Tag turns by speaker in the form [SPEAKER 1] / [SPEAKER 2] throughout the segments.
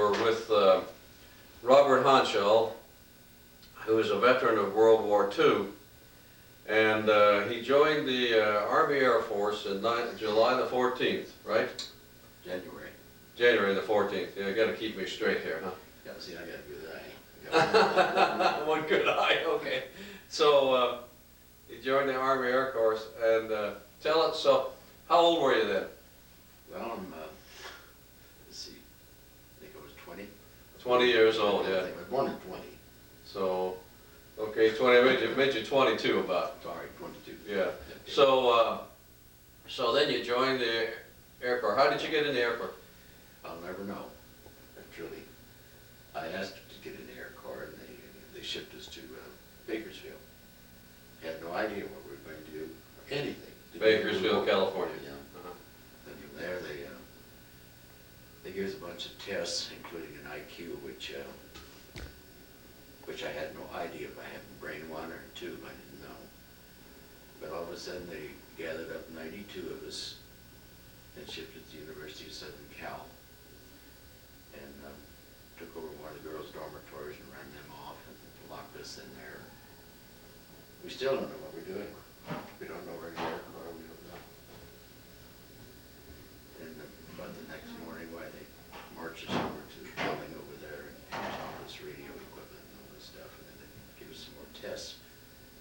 [SPEAKER 1] We're with Robert Hounshell, who is a veteran of World War II, and he joined the Army Air Force in July the 14th, right?
[SPEAKER 2] January.
[SPEAKER 1] January the 14th. Yeah, you got to keep me straight here, huh?
[SPEAKER 2] Yeah, see, I got a good eye.
[SPEAKER 1] One good eye, okay. So you joined the Army Air Force, and tell us, so how old were you then?
[SPEAKER 2] Well, let's see, I think I was 20.
[SPEAKER 1] 20 years old, yeah.
[SPEAKER 2] I was born in 20.
[SPEAKER 1] So, okay, 20, made you 22 about.
[SPEAKER 2] Sorry, 22.
[SPEAKER 1] Yeah.
[SPEAKER 2] Okay.
[SPEAKER 1] So then you joined the Air Corps. How did you get in the Air Corps?
[SPEAKER 2] I'll never know, truly. I asked to get in the Air Corps, and they shipped us to Bakersfield. Had no idea what we were going to do, or anything.
[SPEAKER 1] Bakersfield, California.
[SPEAKER 2] Yeah. And from there, they gave us a bunch of tests, including an IQ, which I had no idea if I had brain 1 or 2, I didn't know. But all of a sudden, they gathered up 92 of us and shipped us to the University of Southern Cal, and took over one of the girls' dormitories and ran them off and locked us in there. We still don't know what we're doing. We don't know where we are, or we don't know. And about the next morning, why they marched us over to the building over there and here's all this radio equipment and all this stuff, and then they give us some more tests,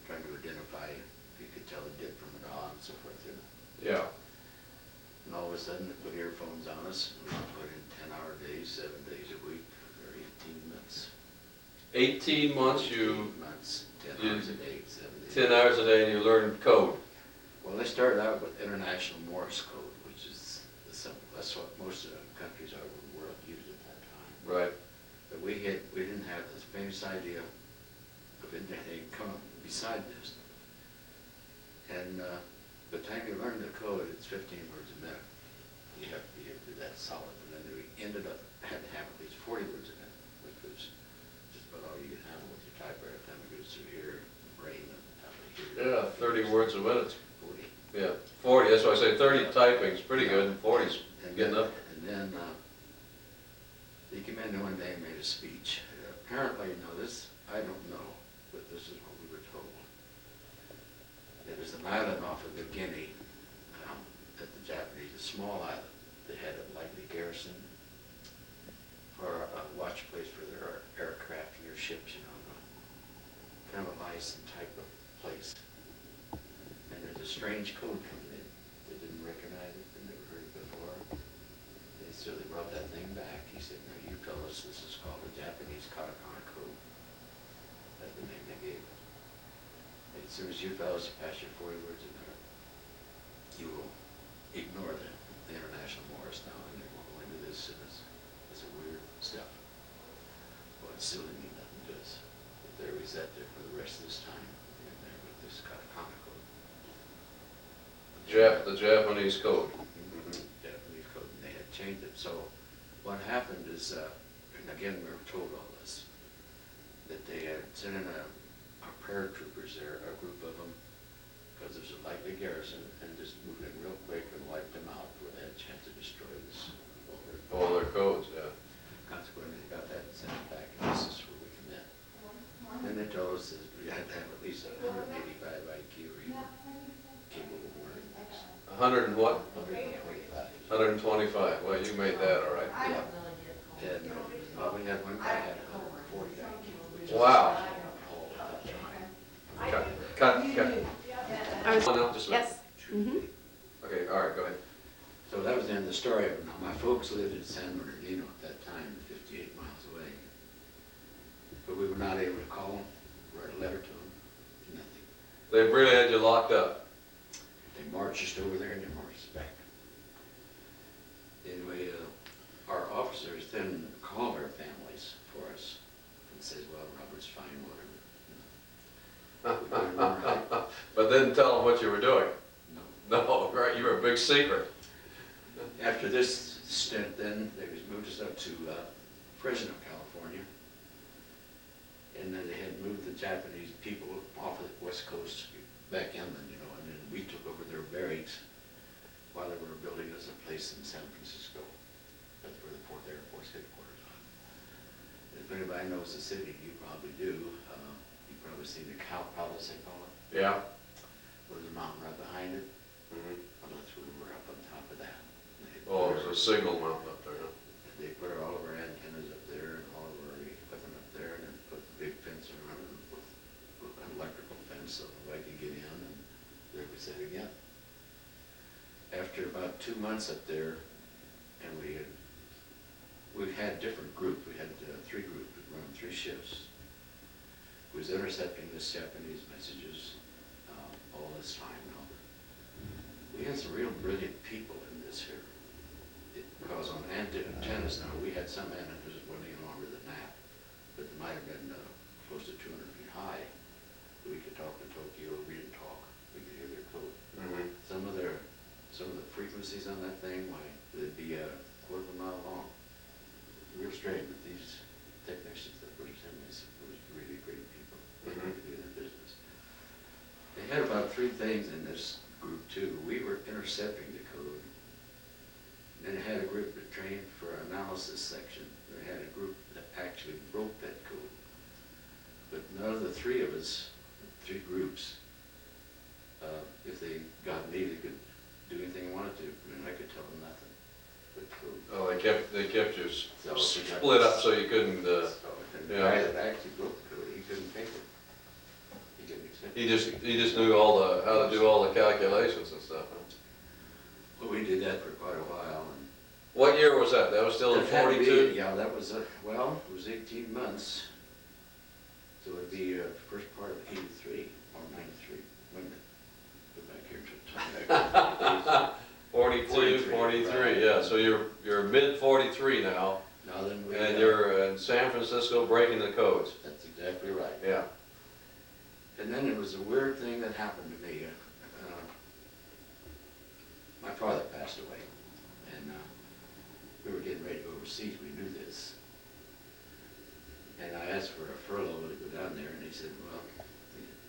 [SPEAKER 2] trying to identify if you could tell a dip from a daw and so forth.
[SPEAKER 1] Yeah.
[SPEAKER 2] And all of a sudden, they put earphones on us, and we put in 10-hour days, 7 days a week for 18 months.
[SPEAKER 1] 18 months,
[SPEAKER 2] 18 months, 10 hours a day, 7 days.
[SPEAKER 1] 10 hours a day, and you learned code.
[SPEAKER 2] Well, they started out with International Morse code, which is the simple. That's what most of the countries over the world used at that time.
[SPEAKER 1] Right.
[SPEAKER 2] But we didn't have this famous idea of anything come beside this. And by the time you learn the code, it's 15 words a minute. You have to be able to do that solid. And then we ended up had to have at least 40 words a minute, which was just about all you could handle with your typewriter. By the time it goes through here, the brain, and
[SPEAKER 1] Yeah, 30 words a minute.
[SPEAKER 2] 40.
[SPEAKER 1] Yeah, 40. That's why I say 30 typing is pretty good, and 40's getting up.
[SPEAKER 2] And then he came in one day and made a speech. Apparently, this, I don't know, but this is what we were told. It was an island off of New Guinea that the Japanese, a small island, they had a lightly garrison for a watch place for their aircraft and their ships, kind of a nice and type of place. And there's a strange code coming in. They didn't recognize it, they never heard it before. So they brought that thing back. He said, "Now you tell us this is called the Japanese Katakana code." That's the name they gave it. And as soon as you fellows pass your 40 words a minute, you will ignore the International Morse now, and they won't go into this, and it's a weird stuff. Well, it still didn't mean nothing to us. But there we sat there for the rest of this time, in there with this Katakana code.
[SPEAKER 1] The Japanese code.
[SPEAKER 2] Japanese code, and they had changed it. So what happened is, and again, we were told all this, that they had sent in a paratroopers there, a group of them, because there's a lightly garrison, and just moved in real quick and wiped them out before they had a chance to destroy this.
[SPEAKER 1] All their codes, yeah.
[SPEAKER 2] Consequently, they got that and sent it back, and this is where we come in. And they told us that we had to have at least 185 IQ, or you were capable of learning this.
[SPEAKER 1] 100 and what?
[SPEAKER 2] 125.
[SPEAKER 1] 125. Well, you made that, all right.
[SPEAKER 2] Yeah. And well, we had one guy had 140 IQ, which
[SPEAKER 1] Wow.
[SPEAKER 2] is
[SPEAKER 1] Cut.
[SPEAKER 3] I was,
[SPEAKER 1] Oh, no, just a minute.
[SPEAKER 3] yes. Mm-hmm.
[SPEAKER 1] Okay, all right, go ahead.
[SPEAKER 2] So that was the end of the story. My folks lived in San Bernardino at that time, 58 miles away. But we were not able to call them, write a letter to them, nothing.
[SPEAKER 1] They really had you locked up.
[SPEAKER 2] They marched us over there and they marched us back. Anyway, our officers then called our families for us and said, "Well, Robert's fine, whatever."
[SPEAKER 1] But didn't tell them what you were doing.
[SPEAKER 2] No.
[SPEAKER 1] No, right, you were a big secret.
[SPEAKER 2] After this stint, then they moved us up to Fresno, California, and then they had moved the Japanese people off of the West Coast back inland, and then we took over their barracks while they were building us a place in San Francisco. That's where the 4th Air Force headquarters are. if anybody knows the city, you probably do, you've probably seen the Cow Palace, they call it.
[SPEAKER 1] Yeah.
[SPEAKER 2] There's a mountain right behind it.
[SPEAKER 1] Mhm.
[SPEAKER 2] Well, that's where we were up on top of that.
[SPEAKER 1] Oh, it's a signal mountain up there, huh?
[SPEAKER 2] They put all of our antennas up there and all of our equipment up there, and then put the big fence around it with an electrical fence so nobody could get in, and there we sit again. After about 2 months up there, and we had different groups. We had 3 groups. We run 3 shifts. We was intercepting this Japanese messages all this time. Now, we had some real brilliant people in this here. Because on antennas now, we had some antennas that went any longer than that, but they might have been close to 200 feet high. We could talk to Tokyo. We didn't talk. We could hear their code.
[SPEAKER 1] Mhm.
[SPEAKER 2] Some of the frequencies on that thing, like they'd be a quarter of a mile long. Real straight, but these technicians that were sending us was really great people. They
[SPEAKER 1] Mhm.
[SPEAKER 2] could do their business. They had about 3 things in this group too. We were intercepting the code. And then they had a group that trained for analysis section. They had a group that actually broke that code. But none of the 3 of us, 3 groups, if they got me, they could do anything they wanted to, and I could tell them nothing but code.
[SPEAKER 1] Oh, they kept you
[SPEAKER 2] So,
[SPEAKER 1] split up so you couldn't,
[SPEAKER 2] And the
[SPEAKER 1] yeah.
[SPEAKER 2] guy that actually broke the code, he couldn't take it. He couldn't accept it.
[SPEAKER 1] he just knew how to do all the calculations and stuff, huh?
[SPEAKER 2] Well, we did that for quite a while, and.
[SPEAKER 1] What year was that? That was still in
[SPEAKER 2] That had to be-
[SPEAKER 1] 42?
[SPEAKER 2] Yeah, that was, well, it was 18 months. So it'd be first part of 83 or 93. Wait a minute. Go back here to the time.
[SPEAKER 1] 42, 43,
[SPEAKER 2] right.
[SPEAKER 1] yeah, so you're mid 43 now,
[SPEAKER 2] Now then we.
[SPEAKER 1] and you're in San Francisco breaking the codes.
[SPEAKER 2] That's exactly right.
[SPEAKER 1] Yeah.
[SPEAKER 2] And then it was a weird thing that happened to me. My father passed away, and we were getting ready to go overseas. We knew this. And I asked for a furlough to go down there, and he said, well,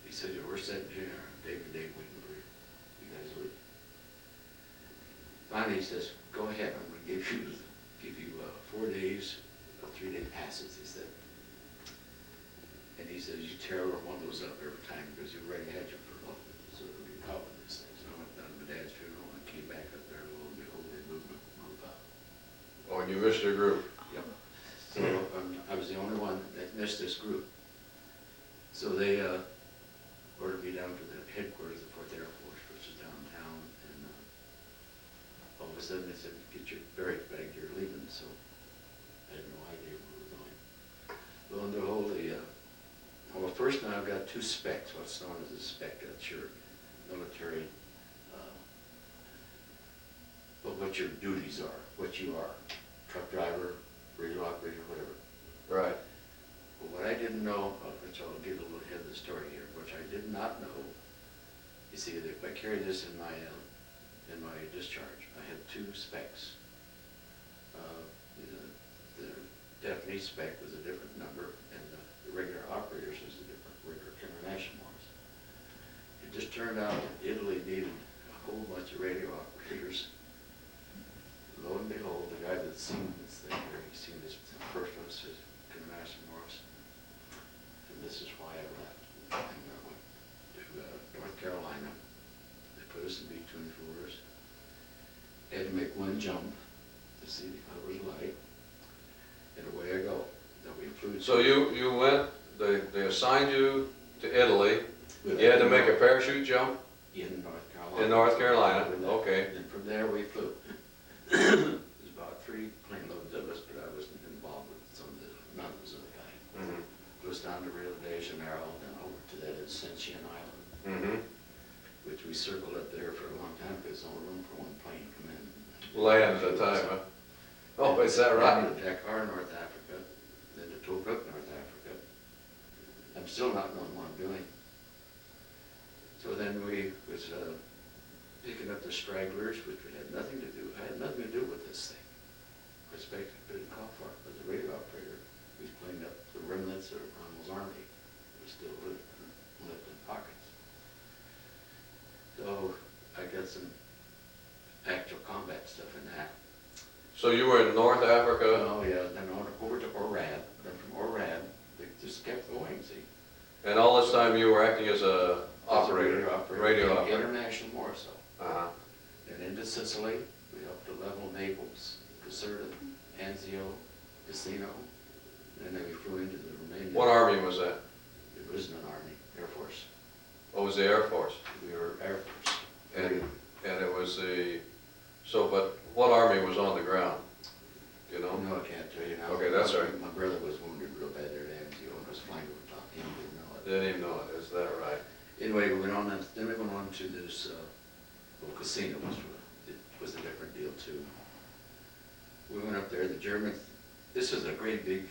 [SPEAKER 2] he said, we're sitting here day to day waiting for you guys to leave. Finally, he says, go ahead, I'm going to give you 4 days, 3-day passes, he said. And he says, you tear one of those up every time because you already had your furlough, so it'll be covering this thing. So I went down to my dad's funeral and came back up there, and lo and behold, they moved up.
[SPEAKER 1] Oh, and you missed your group.
[SPEAKER 2] Yep. So I was the only one that missed this group. So they ordered me down to the headquarters of the 4th Air Force, which is downtown, and all of a sudden they said, get your barracks bag, you're leaving, so I had no idea where we were going. Lo and behold, well, first now I've got 2 specs, what's known as a spec, that's your military, well, what your duties are, what you are, truck driver, radio operator, whatever.
[SPEAKER 1] Right.
[SPEAKER 2] But what I didn't know, which I'll get a little ahead of the story here, which I did not know, you see, that if I carry this in my discharge, I had 2 specs. The Japanese spec was a different number, and the regular operators was a different, regular international ones. It just turned out that Italy needed a whole bunch of radio operators. Lo and behold, the guy that's seen this thing here, he's seen this first one, says, International Morse. And this is why I left. And I went to North Carolina. They put us in between floors. Had to make one jump to see the colors light. And away I go. Then we flew.
[SPEAKER 1] So you went, they assigned you to Italy. You had to make a parachute jump
[SPEAKER 2] in North Carolina.
[SPEAKER 1] in North Carolina,
[SPEAKER 2] And
[SPEAKER 1] okay.
[SPEAKER 2] And from there we flew. There's about 3 plane loads of us, but I wasn't involved with none of those other guys.
[SPEAKER 1] Mhm.
[SPEAKER 2] Goes down to Rio de Janeiro, then over to that Ascension Island,
[SPEAKER 1] Mhm.
[SPEAKER 2] which we circled up there for a long time because there's only room for 1 plane to come in.
[SPEAKER 1] Land at a time, huh? Oh, is that right?
[SPEAKER 2] Then to Dakar, North Africa, then to Tobruk, North Africa. I'm still not knowing what I'm doing. So then we was picking up the stragglers, which we had nothing to do. I had nothing to do with this thing. Respect, didn't call for it, but the radio operator was cleaning up the remnants of Rommel's army. We still lived in pockets. So I got some actual combat stuff in that.
[SPEAKER 1] So you were in North Africa?
[SPEAKER 2] Oh yeah, then over to Orad, then from or ran, they just kept going, see.
[SPEAKER 1] And all this time you were acting as a operator, radio operator.
[SPEAKER 2] International Morse.
[SPEAKER 1] Uh-huh.
[SPEAKER 2] And into Sicily, we up to level Naples, Caserta, Anzio, Cassino, and then we flew into the Romania.
[SPEAKER 1] What army was that?
[SPEAKER 2] It wasn't an army, Air Force.
[SPEAKER 1] Oh, it was the Air Force.
[SPEAKER 2] We were Air Force.
[SPEAKER 1] And it was the, so, but what army was on the ground? You know?
[SPEAKER 2] No, I can't tell you now.
[SPEAKER 1] Okay, that's all right.
[SPEAKER 2] My brother was wounded real bad there at Anzio and was flying over top. He didn't know it.
[SPEAKER 1] Didn't even know it, is that right?
[SPEAKER 2] Anyway, we went on, then we went on to this little casino, which was a different deal too. We went up there, the Germans, this was a great big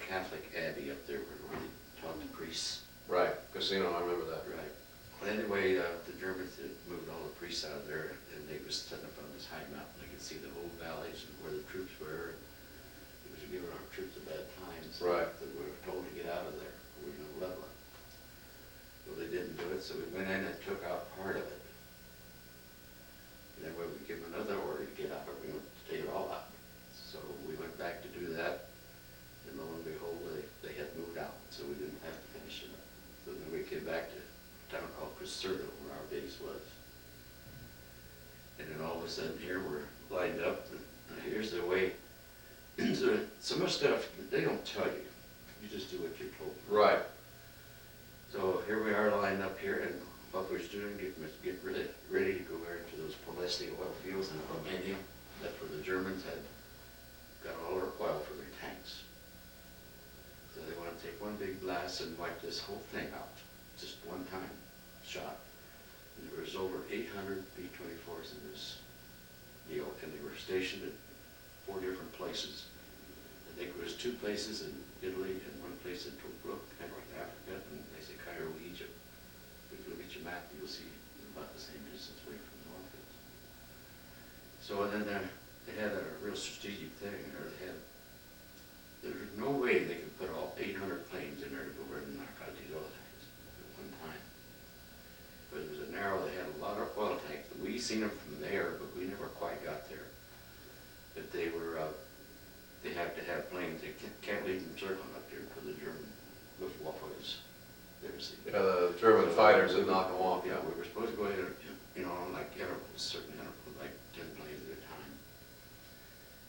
[SPEAKER 2] Catholic abbey up there where they taught the priests.
[SPEAKER 1] Right, casino, I remember that.
[SPEAKER 2] Right. Well, anyway, the Germans had moved all the priests out of there, and they was sitting up on this high mountain. They could see the whole valleys and where the troops were. It was giving our troops a bad time, so
[SPEAKER 1] Right.
[SPEAKER 2] that we were told to get out of there. We were going to level it. Well, they didn't do it, so we went in and took out part of it. And then we would give them another order to get out, but we wanted to take it all out. So we went back to do that, and lo and behold, they had moved out, so we didn't have to finish it up. So then we came back to a town called Caserta, where our base was. And then all of a sudden here we're lined up, and here's the way. So some of the stuff, they don't tell you. You just do what you're told.
[SPEAKER 1] Right.
[SPEAKER 2] So here we are lined up here, and what we're doing, get ready to go into those Polesti oil fields in Romania. That's where the Germans had got all their oil for their tanks. So they want to take one big blast and wipe this whole thing out, just one time shot. And there was over 800 B-24s in this deal, and they were stationed at 4 different places. I think there was 2 places in Italy and 1 place in Tobruk, kind of like Africa, and they say Cairo, Egypt. If you look at your map, you'll see about the same distance away from the oil fields. So then they had a real strategic thing, or there was no way they could put all 800 planes in there to go over and knock out these oil tanks at one time. But it was an arrow, they had a lot of oil tanks. We seen them from there, but we never quite got there. But they were, they have to have planes, they can't leave them circling up there for the German Luftwaffes.
[SPEAKER 1] Yeah, the German fighters that knock them off, yeah.
[SPEAKER 2] We were supposed to go ahead, you know, on like intervals, certain intervals, like 10 planes at a time.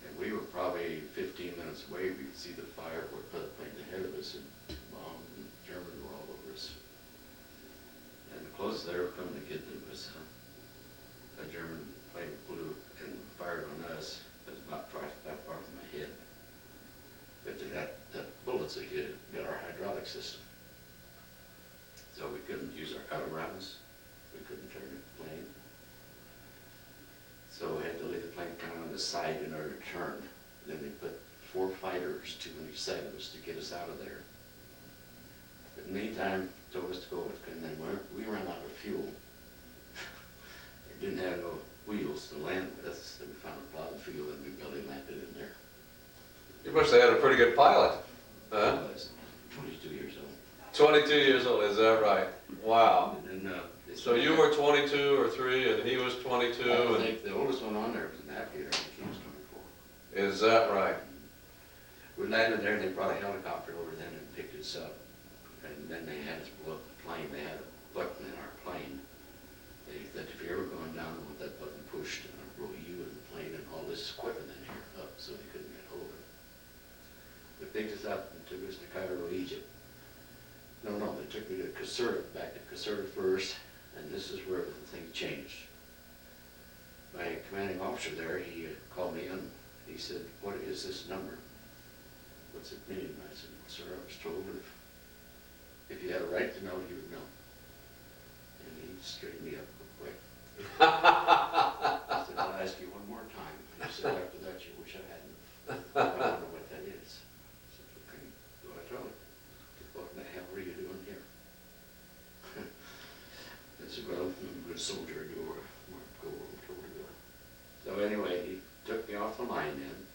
[SPEAKER 2] And we were probably 15 minutes away, we could see the fire where the plane ahead of us, and bombs and Germans were all over us. And the closest they were coming to get them was a German plane flew and fired on us. It was about twice that far from my head. But the bullets that hit got our hydraulic system. So we couldn't use our out-of-rounds. We couldn't turn the plane. So we had to leave the plane kind of on the side in order to turn. Then they put 4 fighters, 2 on each side of us, to get us out of there. But in the meantime, told us to go with, and then we ran out of fuel. It didn't have no wheels to land with, so we found a plowed field and we belly landed in there.
[SPEAKER 1] You must have had a pretty good pilot, huh?
[SPEAKER 2] I was 22 years old.
[SPEAKER 1] 22 years old, is that right? Wow.
[SPEAKER 2] And then,
[SPEAKER 1] So you were 22 or 3, and he was 22.
[SPEAKER 2] I think the oldest one on there was an navigator, and he was 24.
[SPEAKER 1] Is that right?
[SPEAKER 2] We landed there, and they brought a helicopter over then and picked us up. And then they had us blow up the plane. They had a button in our plane. They said if you're ever going down, with that button pushed, and it'll blow you and the plane and all this equipment in here up, so they couldn't get hold of it. They picked us up and took us to Cairo, Egypt. No, they took me to Caserta, back to Caserta first, and this is where the thing changed. My commanding officer there, he called me in. He said, "What is this number? What's it mean?" I said, "Well, sir, I was told if you had a right to know, you would know." And he straightened me up real quick. I said, "I'll ask you one more time." And he said, "After that, you wish I hadn't. I don't know what that is." I said, "Okay." So I told him, "What in the hell are you doing here?" I said, "Well, I'm a good soldier. I go where I'm told to go." So anyway, he took me off the line then.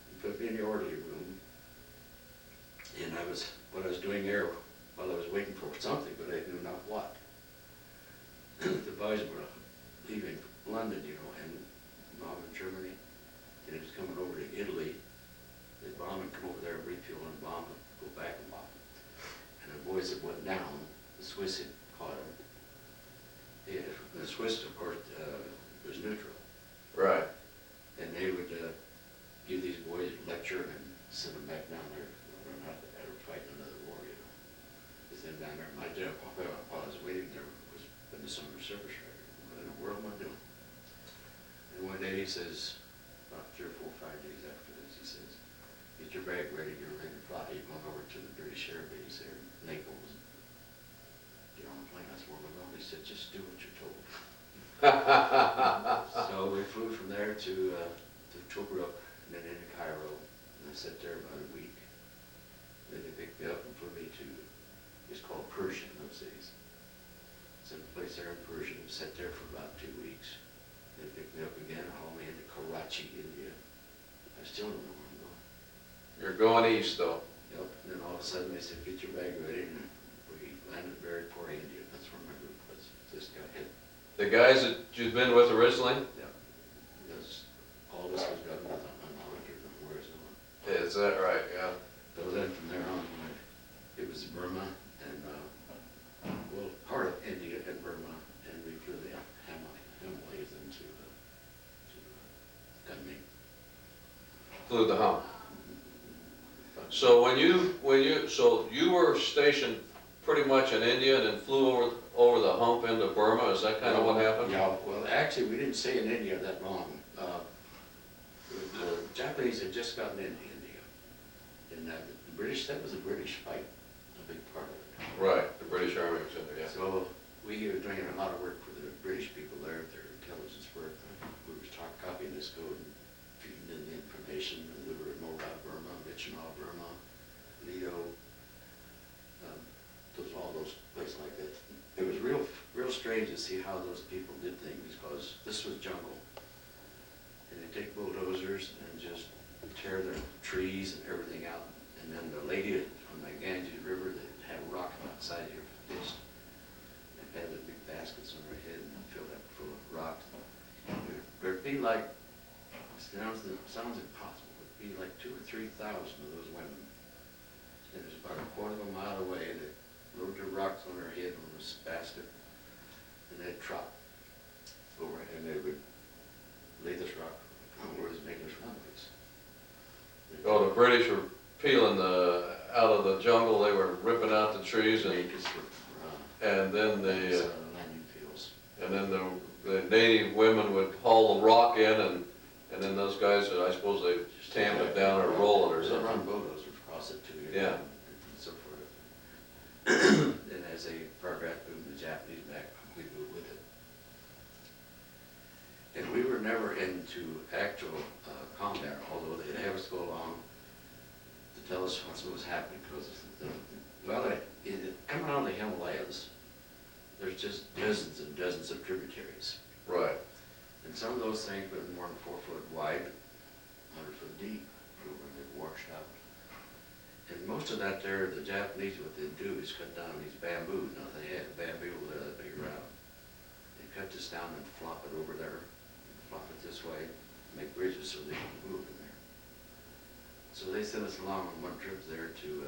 [SPEAKER 2] He put me in the orderly room. And what I was doing there, while I was waiting for something, but I knew not what. The boys were leaving London, you know, and bombing Germany. And it was coming over to Italy. They'd bomb and come over there and refuel and bomb he says, about 3 or 4 or 5 days after this, he says, get your bag ready, you're ready to fly. You're going over to the British Air Base there in Naples. Get on the plane. I said, where we're going? He said, just do what you're told. So we flew from there to Tobruk, and then into Cairo, and I sat there about a week. Then they picked me up and flew me to, it's called Persia in those days. Some place there in Persia, and sat there for about 2 weeks. They picked me up again and hauled me into Karachi, India. I still don't know where I'm going.
[SPEAKER 1] You're going east, though.
[SPEAKER 2] Yep, and then all of a sudden they said, get your bag ready, and we landed at Barryport, India. That's where my group was. This guy had.
[SPEAKER 1] The guys that you'd been with originally?
[SPEAKER 2] Yeah, because all this was done with unknowledge or where it's going.
[SPEAKER 1] Is that right, yeah?
[SPEAKER 2] So then from there on, it was Burma and, well, part of India and Burma, and we flew the Himalayas into Kunming.
[SPEAKER 1] Flew the hump. So so you were stationed pretty much in India and then flew over the hump into Burma, is that kind of what happened?
[SPEAKER 2] Yeah, well, actually, we didn't stay in India that long. The Japanese had just gotten into India. And the British, that was a British fight, a big part of it.
[SPEAKER 1] Right, the British Army was in there, yeah.
[SPEAKER 2] So we were doing a lot of work for the British people there, their intelligence work. We were copying this code and feeding in the information. And we were in Mobile, Burma, Michinaw, Burma, Lido, all those places like that. It was real strange to see how those people did things because this was jungle. And they take bulldozers and just tear the trees and everything out. And then the lady on the Ganges River that had a rock outside your fist and had the big baskets on her head and filled up full of rocks. There'd be like, sounds impossible, it'd be like 2,000 or 3,000 of those women. And it was about a quarter of a mile away that load their rocks on their head on this basket, and they'd trot over it, and they would lay this rock on where it's making this runways.
[SPEAKER 1] Oh, the British were peeling out of the jungle, they were ripping out the trees and then the
[SPEAKER 2] landing fields.
[SPEAKER 1] And then the native women would haul the rock in and then those guys, I suppose they tamp it down or roll it or
[SPEAKER 2] They
[SPEAKER 1] something.
[SPEAKER 2] run bulldozers across it too.
[SPEAKER 1] Yeah.
[SPEAKER 2] And so forth. And as they progressed, moving the Japanese back, we moved with it. And we were never into actual combat, although they'd have us go along to tell us what was happening. Because, coming out of the Himalayas, there's just dozens and dozens of tributaries.
[SPEAKER 1] Right.
[SPEAKER 2] And some of those things were more than 4 foot wide, 100 foot deep, when they washed out. And most of that there, the Japanese, what they'd do is cut down these bamboo. Now they had bamboo there that big around. They cut this down and flop it over there, flop it this way, make bridges so they can move in there. So they sent us along on one trip there to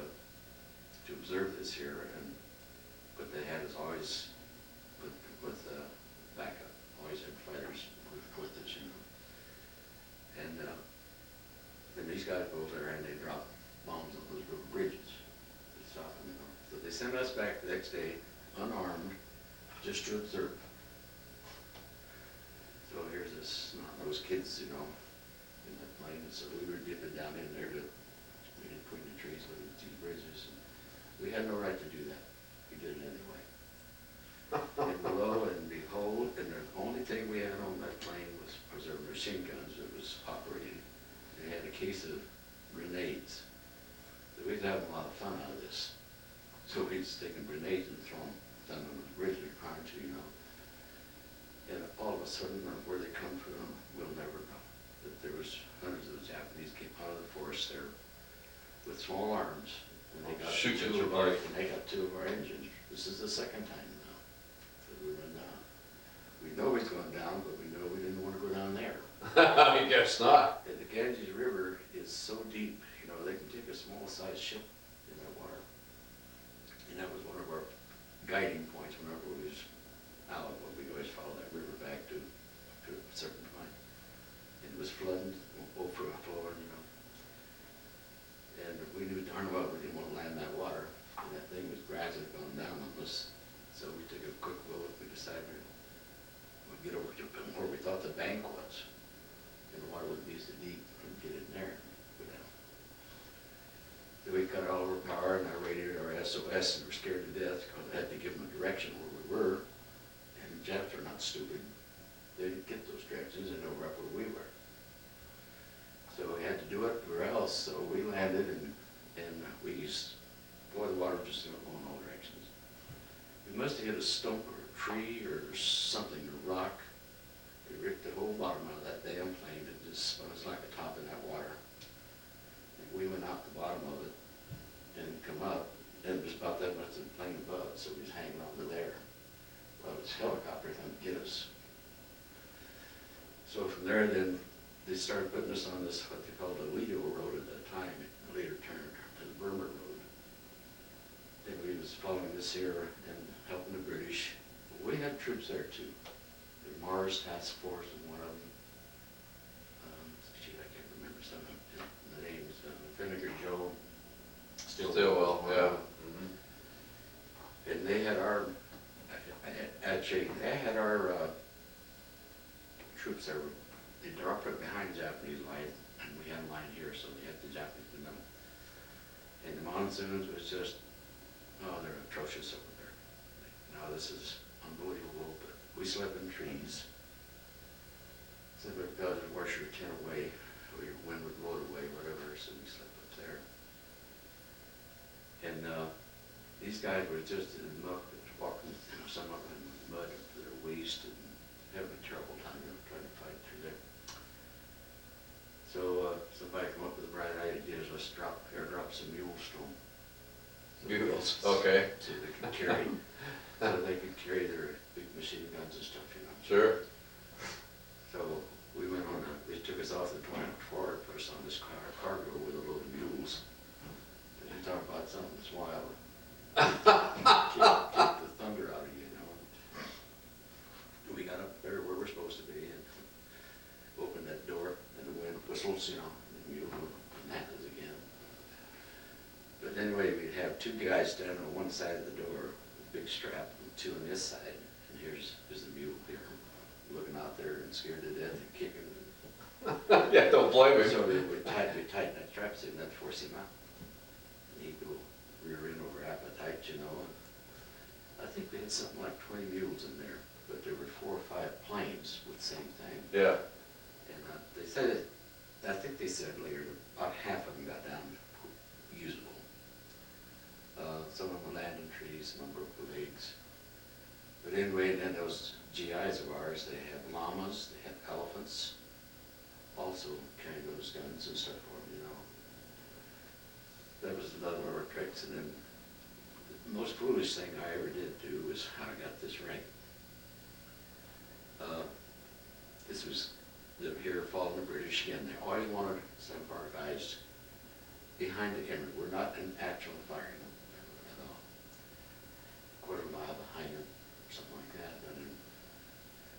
[SPEAKER 2] observe this here, but they had us always with backup, always had fighters with us, you know. And then these guys go over there and they drop bombs on those little bridges to stop them, you know. So they sent us back the next day, unarmed, just to observe. So here's this those kids, you know, in that plane, and so we were dipping down in there in between the trees with these bridges. And we had no right to do that. We did it anyway. And lo and behold, and the only thing we had on that plane was our machine guns that was operating. They had a case of grenades. So we was having a lot of fun out of this. So we was taking grenades and throwing them on the bridge we were trying to, you know. And all of a sudden, where they come from, we'll never know. But there was hundreds of the Japanese came out of the forest there with small arms. And they got
[SPEAKER 1] Shoot you
[SPEAKER 2] two of
[SPEAKER 1] like-
[SPEAKER 2] and they got 2 of our engines. This is the second time now that we went down. We know it's going down, but we know we didn't want to go down there.
[SPEAKER 1] I guess not.
[SPEAKER 2] And the Ganges River is so deep, you know, they can take a small-sized ship in that water. And that was one of our guiding points whenever we was out. We always follow that river back to a certain point. And it was flooding, overflowing, you know. And we knew darn well we didn't want to land in that water. And that thing was gradually going down on us. So we took a quick look. We decided we'd get over to where we thought the bank was. too deep, couldn't get in there. Go down. So we cut all our power and I radioed our SOS and we were scared to death because I had to give them a direction where we were. And Japs are not stupid. They didn't get those directions and know right where we were. So we had to do it or else. So we landed and we used, boy, the water just going in all directions. We must have hit a stump or a tree or something, a rock. It ripped the whole bottom out of that damn plane and just spun us like a top in that water. And we went out the bottom of it and come up, and it was about that much of the plane above, so we was hanging on to there. Well, this helicopter come to get us. So from there then, they started putting us on this, what they called the Lido Road at that time. It later turned to the Burma Road. And we was following this here and helping the British. We had troops there too. The Morse Task Force was one of them. Gee, I can't remember some of the names. Vinegar Joe.
[SPEAKER 1] Stillwell, yeah.
[SPEAKER 2] And they had our, actually, they had our troops there. They dropped it behind the Japanese line, and we had a line here, so they had the Japanese in them. And the monsoons was just, oh, they're atrocious over there. Now this is unbelievable, but we slept in trees. So we got to wash your tent away, or your wind would blow it away, whatever, so we slept up there. And these guys were just in the muck, walking, some of them in mud up to their waist and having a terrible time, trying to fight through there. So somebody come up with a bright idea, is let's airdrop some mulestone.
[SPEAKER 1] Mules, okay.
[SPEAKER 2] So they could carry, so they could carry their big machine guns and stuff,
[SPEAKER 1] Sure.
[SPEAKER 2] So we went on, they took us off the 24, put us on this cargo with a load of mules. And you talk about something that's wild. Kick the thunder out of you, We got up there where we're supposed to be and opened that door and the wind whistles, and the mule bananas again. But anyway, we'd have two guys standing on one side of the door, with a big strap, and two on this side. And here's the mule here, looking out there and scared to death and kicking.
[SPEAKER 1] Yeah, don't blame me.
[SPEAKER 2] So we tighten that strap so we didn't force him out. And he'd go rear end over appetite, And I think we had something like 20 mules in there, but there were 4 or 5 planes with the same thing.
[SPEAKER 1] Yeah.
[SPEAKER 2] And they said, I think they said later, about half of them got down usable. Some of them landed in trees, some of them broke the legs. But anyway, then those GIs of ours, they had llamas, they had elephants, also carrying those guns and stuff for them, That was another one of our tricks. And then the most foolish thing I ever did do was how I got this ring. This was here following the British again. They always wanted some of our guys behind the camera. We're not in actual firing at all. Quarter mile behind them, something like that. And then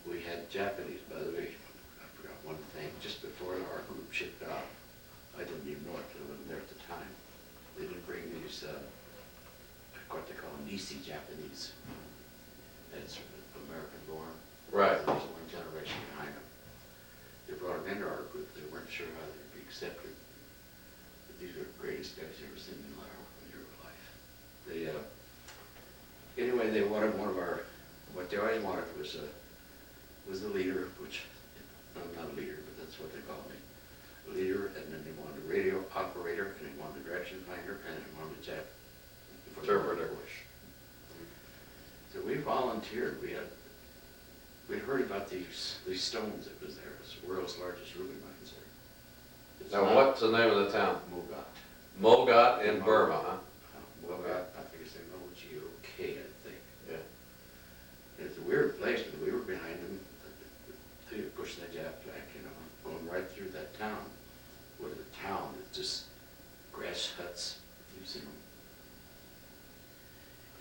[SPEAKER 2] we had Japanese, by the way. I forgot one thing. Just before our group shipped out, I didn't even know it because I wasn't there at the time. They didn't bring these, what they call Nisi Japanese. That's American born.
[SPEAKER 1] Right.
[SPEAKER 2] There's one generation behind them. They brought them into our group. They weren't sure how they'd be accepted. But these are the greatest guys you've ever seen in your life. They, anyway, they wanted one of our, what they always wanted was the leader, which, I'm not a leader, but that's what they called me. Leader, and then they wanted a radio operator, and they wanted a direction finder, and they wanted a jet
[SPEAKER 1] Interpreter.
[SPEAKER 2] So we volunteered. We'd heard about these stones that was there. It's the world's largest ruby mines there. It's
[SPEAKER 1] Now, what's the name of the town?
[SPEAKER 2] Mogat.
[SPEAKER 1] Mogat in Burma, huh?
[SPEAKER 2] Mogat, I think it's M-O-G-O-K, I think.
[SPEAKER 1] Yeah.
[SPEAKER 2] It's a weird place, but we were behind them. They were pushing the Jap back, going right through that town. What is a town? It's just grass huts. You've seen them.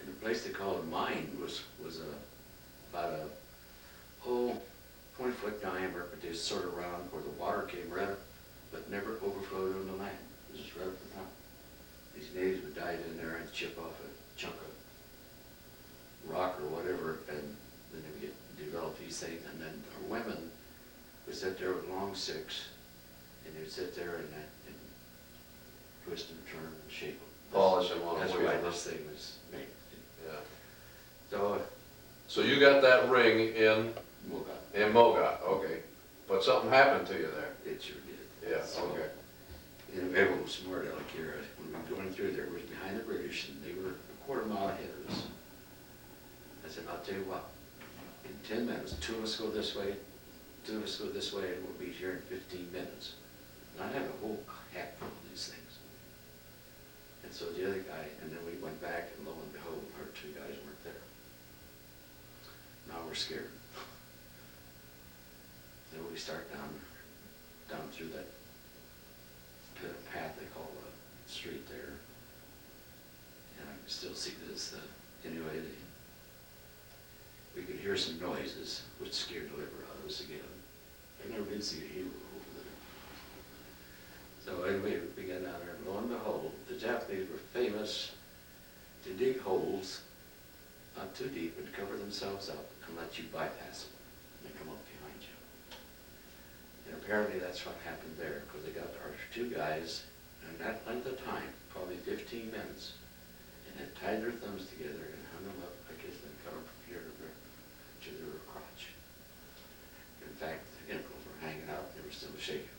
[SPEAKER 2] And the place they called a mine was about a 20-foot diameter, but just sort of round where the water came right up, but never overflowed on the land. It was just right up the top. These natives would dive in there and chip off a chunk of rock or whatever, and then they would develop these things. And then our women would sit there with long sticks would sit there and twist and turn and shake them.
[SPEAKER 1] Polish them on a
[SPEAKER 2] That's
[SPEAKER 1] wheel.
[SPEAKER 2] why this thing was made.
[SPEAKER 1] Yeah.
[SPEAKER 2] So,
[SPEAKER 1] So you got that ring in
[SPEAKER 2] Moga,
[SPEAKER 1] Mogot, okay. But something happened to you there.
[SPEAKER 2] it sure did.
[SPEAKER 1] Yeah,
[SPEAKER 2] So,
[SPEAKER 1] okay.
[SPEAKER 2] everyone was smart aleck here. When we were going through there, it was behind the British, and they were a quarter mile ahead of us. I said, I'll tell you what, in 10 minutes, 2 of us go this way, 2 of us go this way, and we'll be here in 15 minutes. And I had a whole hat full of these things. And so the other guy, and then we went back, and lo and behold, our 2 guys weren't there. Now we're scared. Then we start down through that path they call the street there. And I can still see this, anyway, we could hear some noises, which scared the liver out of us again. I never did see a hero over there. So anyway, we got down there, and lo and behold, the Japanese were famous to dig holes not too deep and cover themselves up and let you bypass them. And they come up behind you. And apparently that's what happened there, because they got our 2 guys, and that length of time, probably 15 minutes, and then tied their thumbs together and hung them up, I guess, and cut them from here to their crotch. In fact, the ankles were hanging out, and they were still shaking.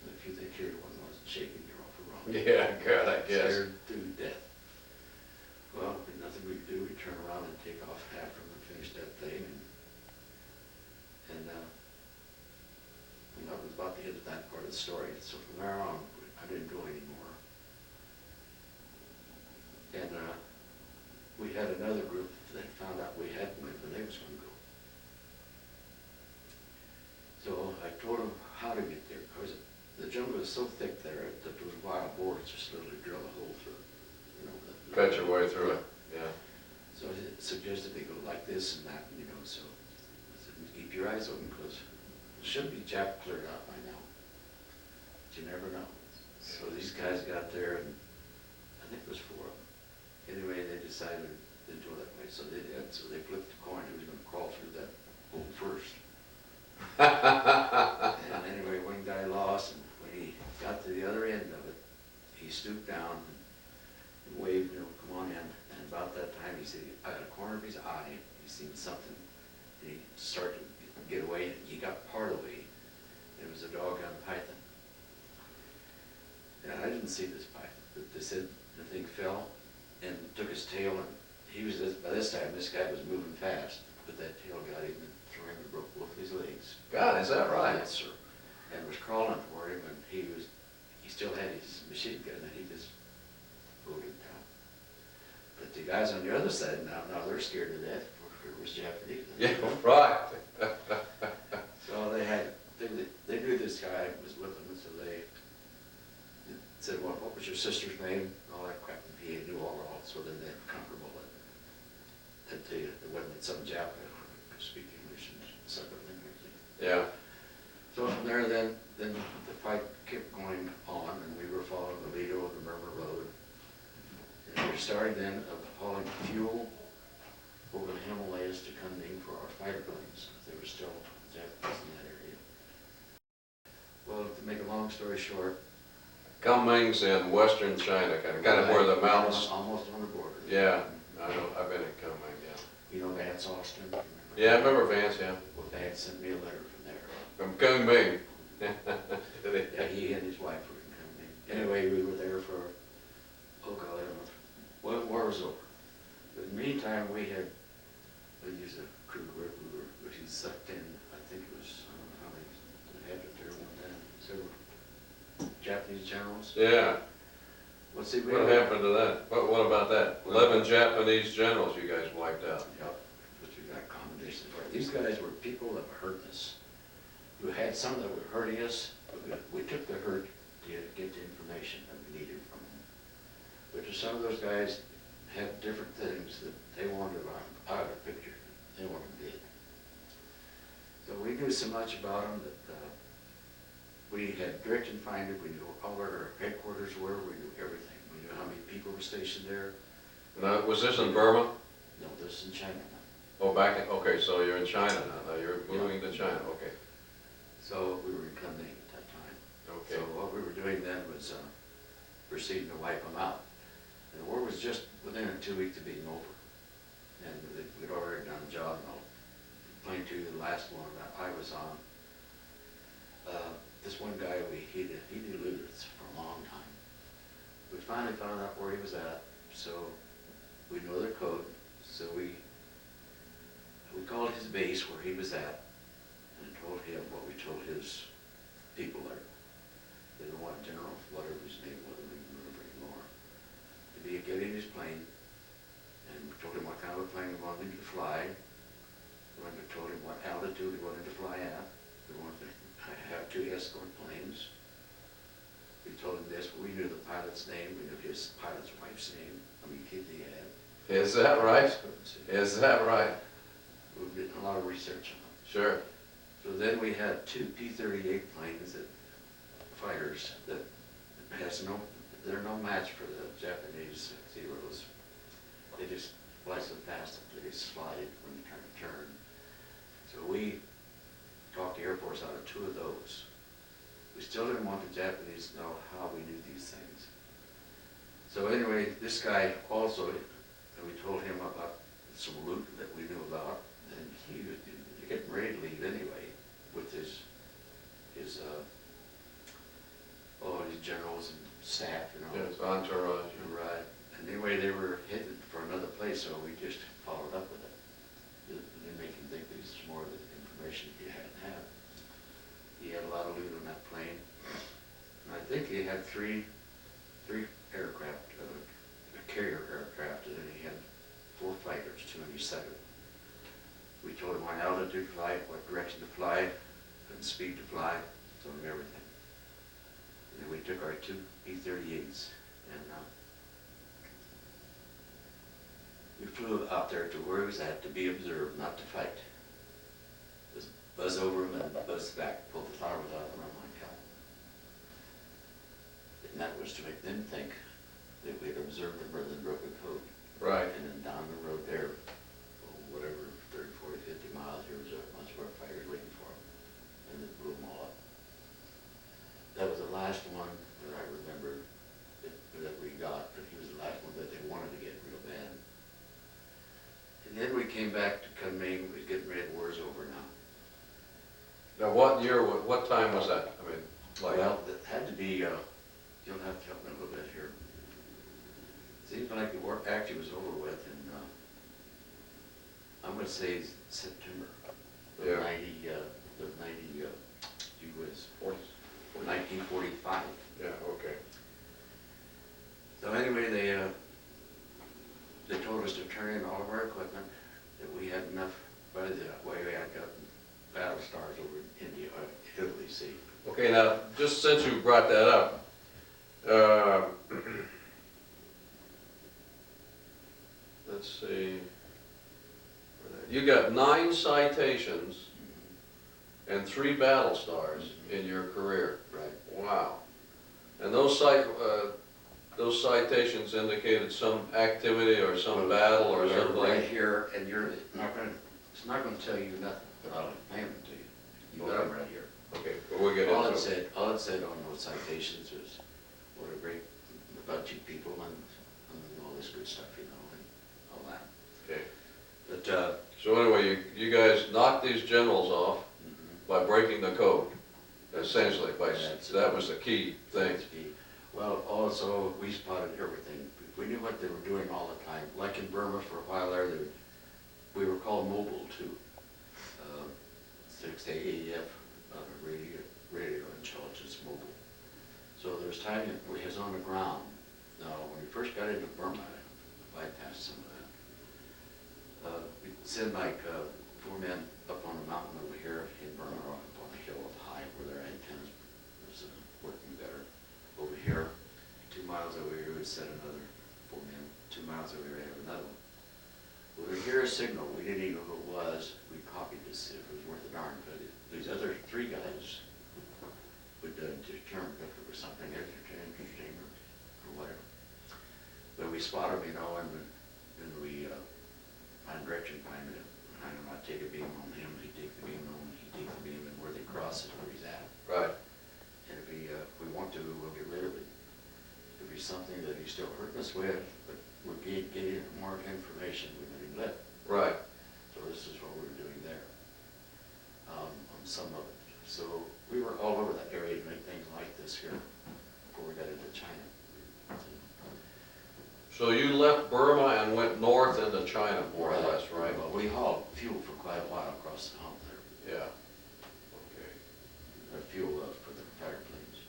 [SPEAKER 2] And if you think here one wasn't shaking, you're awful wrong.
[SPEAKER 1] Yeah, God, I guess.
[SPEAKER 2] Scared to death. Well, there's nothing we could do. We turn around and take off after them and finish that thing, and that was about the end of that part of the story. So from there on, I didn't go anymore. And we had another group that found out we had went, and they was going to go. So I told them how to get there, because the jungle was so thick there that there was wild boars just literally drill a hole through it. You know,
[SPEAKER 1] Cut your way through it, yeah.
[SPEAKER 2] So it suggested they go like this and that, you know, so I said, keep your eyes open, because it should be Jap cleared out by now. But you never know. So these guys got there, and I think it was 4 of them. Anyway, they decided to do it that way, so they did. So they flipped the coin who was going to crawl through that hole first. And anyway, one guy lost, and when he got to the other end of it, he stooped down and waved, you know, come on in. And about that time, he said, out of the corner of his eye, he seen something, and he started to get away, and he got part away. It was a doggone python. And I didn't see this python, but they said the thing fell and took his tail, and he was, by this time, this guy was moving fast, but that tail got him and threw him and broke both of his legs.
[SPEAKER 1] God, is that right?
[SPEAKER 2] Yes, sir. And was crawling for him, and he still had his machine gun, and he just rode him down. But the guys on the other side now they're scared to death, for it was Japanese.
[SPEAKER 1] Yeah, right.
[SPEAKER 2] So they knew this guy was with them, so they said, well, what was your sister's name? All that crap, and he knew all. So then they're comfortable that there wasn't some Japanese who could speak English and second language.
[SPEAKER 1] Yeah.
[SPEAKER 2] So from there, then the fight kept going on, and we were following the Lido of the Burma Road. And we started then of hauling fuel over the Himalayas to come in for our fighter planes, because there were still Japanese in that area. Well, to make a long story short,
[SPEAKER 1] Kunming's in western China, kind of where the mountains.
[SPEAKER 2] Almost on the border.
[SPEAKER 1] Yeah, I know. I've been in Kunming, yeah.
[SPEAKER 2] You know Vance Austin? Remember?
[SPEAKER 1] Yeah, I remember Vance, yeah.
[SPEAKER 2] Well, Vance sent me a letter from there.
[SPEAKER 1] From Kunming.
[SPEAKER 2] Yeah, he and his wife were in Kunming. Anyway, we were there for, oh God, I don't know. Well, the war was over. But in the meantime, we used a crude word, which he sucked in, I think it was, I don't know how many, had it there one time, several Japanese generals.
[SPEAKER 1] Yeah.
[SPEAKER 2] Well, see,
[SPEAKER 1] What happened to that? What about that? 11 Japanese generals you guys wiped out.
[SPEAKER 2] Yep, which we got commendations for. These guys were people that were hurting us. We had some that were hurting us, but we took the hurt to get the information that we needed from them. But some of those guys had different things that they wanted out of the picture. They wanted dead. So we knew so much about them that we had direct and finder. We knew all where our headquarters were. We knew everything. We knew how many people were stationed there.
[SPEAKER 1] Now, was this in Burma?
[SPEAKER 2] No, this is in China now.
[SPEAKER 1] Oh, okay, so you're in China now. Now you're moving to China, okay.
[SPEAKER 2] So we were in Kunming at that time.
[SPEAKER 1] Okay.
[SPEAKER 2] So was proceeding to wipe them out. And the war was just within 2 weeks of being over. And we'd already done the job. And plane two, the last one that I was on, this one guy, he eluded us for a long time. We finally found out where he was at, so we know their code. So we called his base where he was at and told him what we told his people there. They didn't want General, whatever his name was, I don't remember anymore, to be getting his plane, and we told him what kind of a plane we wanted him to fly. We told him what altitude we wanted to fly at. We wanted to have 2 escort planes. We told him this, we knew the pilot's name, we knew his pilot's wife's name, how many kids he had.
[SPEAKER 1] Is that right? Is that right?
[SPEAKER 2] We've done a lot of research on them.
[SPEAKER 1] Sure.
[SPEAKER 2] So then we had 2 P-38 planes, that fighters, that they're no match for the Japanese Zeros. They just fly so fast that they slide when you try to turn. So we talked the Air Force out of 2 of those. We still didn't want the Japanese to know how we knew these things. So anyway, this guy also, we told him about some route that we knew about, and he was getting ready to leave anyway with his generals and staff, you know.
[SPEAKER 1] Yes, entourage.
[SPEAKER 2] Right. And anyway, they were headed for another place, so we just followed up with it. It didn't make him think this was more of the information he hadn't had. He had a lot of loot on that plane. And I think he had three aircraft, carrier aircraft, and then he had 4 fighters, 2 on each side of it. We told him what altitude to fly, what direction to fly, and speed to fly, told him everything. And then we took our 2 P-38s, and we flew out there to where he was at to be observed, not to fight. Just buzz over him and buzz back, pull the flowers out and run like hell. And that was to make them think that we had observed them rather than broke the code.
[SPEAKER 1] Right.
[SPEAKER 2] And then down the road there, whatever, 30, 40, 50 miles, there was a bunch of our fighters waiting for them. And it blew them all up. That was the last one that I remember that we got, but he was the last one that they wanted to get real bad. And then we came back to Kunming, we was getting ready, the war's over now.
[SPEAKER 1] Now, what year, what time was that? I mean, like.
[SPEAKER 2] Well, that had to be, you'll have to help me a little bit here. Seems like the war actually was over with in, I'm gonna say September of
[SPEAKER 1] Yeah.
[SPEAKER 2] 1945.
[SPEAKER 1] Yeah, okay.
[SPEAKER 2] So anyway, they told us to turn in all of our equipment, that we had enough, by the way we had gotten battle stars over in India, Italy, see.
[SPEAKER 1] Okay, now, just since you brought that up, let's see, you got 9 citations and 3 battle stars in your career.
[SPEAKER 2] Right.
[SPEAKER 1] Wow. And those citations indicated some activity or some battle or
[SPEAKER 2] They're
[SPEAKER 1] something.
[SPEAKER 2] right here, and it's not gonna tell you nothing, but I'll name them to you. You got them right here.
[SPEAKER 1] Okay, but we'll get
[SPEAKER 2] All
[SPEAKER 1] into
[SPEAKER 2] it
[SPEAKER 1] it.
[SPEAKER 2] said on those citations was, what a great, about you people and all this good stuff, you know, and all that.
[SPEAKER 1] Okay.
[SPEAKER 2] But,
[SPEAKER 1] So anyway, you guys knocked these generals off by breaking the code, essentially. That was the key thing.
[SPEAKER 2] well, also, we spotted everything. We knew what they were doing all the time. Like in Burma for a while there, we were called mobile too. 6 AAF, radio intelligence mobile. So there was time that we was on the ground. Now, when we first got into Burma, I bypassed some of that. We'd send like 4 men up on the mountain over here in Burma, or up on the hill up high where their antennas was working better. Over here, 2 miles over here, we'd send another 4 men. 2 miles over here, we have another one. We would hear a signal, we didn't even know who it was. We copied this if it was worth a darn, but these other 3 guys would determine if it was something interesting or whatever. But we spot them, you know, and we find direction, find him, I'd take a beam on him, he'd take the beam on, he'd take the beam, and where they cross is where he's at.
[SPEAKER 1] Right.
[SPEAKER 2] And if we want to, we'll get rid of it. be something that he's still hurting us with, but we're getting more information we let him live.
[SPEAKER 1] Right.
[SPEAKER 2] So this is what we were doing there, on some of it. So we were all over that area to make things like this here before we got into China.
[SPEAKER 1] So you left Burma and went north into China, more or less, right?
[SPEAKER 2] Well, we hauled fuel for quite a while across the hump there.
[SPEAKER 1] Yeah. Okay.
[SPEAKER 2] Fuel for the fighter planes.